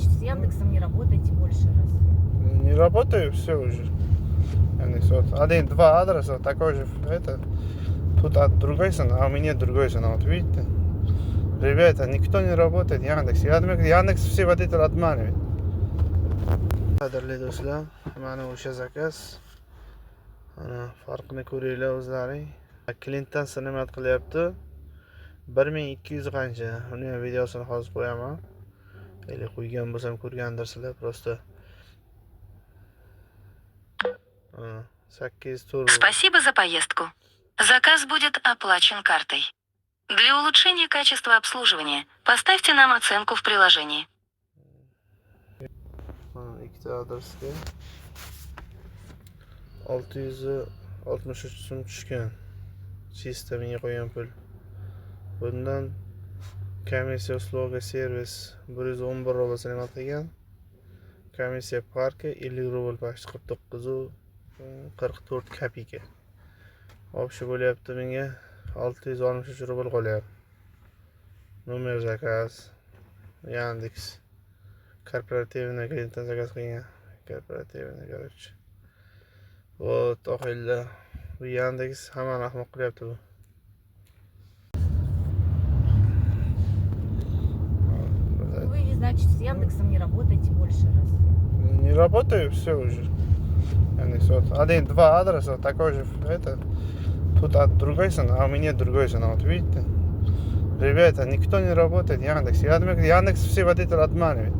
значит, с Яндексом не работаете больше раз? Не работаю, все уже. Яндекс, вот два адреса, такой же, это, тут другой сын, а у меня другой сын, вот видите? Ребята, никто не работает, Яндекс. Яндекс все водители обманывает. Qadrli do'stlar, mana o'sha zakaz. Mana farqini ko'ringlar o'zlaring. Klientdan sinomat qilyapti. 1200 qancha. Uni ham videosini hozir qo'yaman. Eli qo'ygan bo'lsam ko'rgandirsizlar, просто. 8 tur. Спасибо за поездку. Заказ будет оплачен картой. Для улучшения качества обслуживания поставьте нам оценку в приложении. Ikkita adresga 663 so'm tushgan. Sistemaga qo'ygan pul. Bundan komissiya usluga servis 111 rubl sinomat qilgan. Komissiya parki 50 rubl почти 49.44 kopeyka. Общий bo'lyapti menga 663 rubl qolyapti. Nomer zakaz Яндекс. Корпоративный клиентdan zakaz qilgan. Корпоративный, короче. Вот, oxirlar. Bu Яндекс hammani ahmoq qilyapti bu. Вы, значит, с Яндексом не работаете больше раз? Не работаю, все уже. Яндекс, вот два адреса, такой же, это, тут другой сын, а у меня другой сын, вот видите? Ребята, никто не работает, Яндекс. Яндекс все водители обманывает.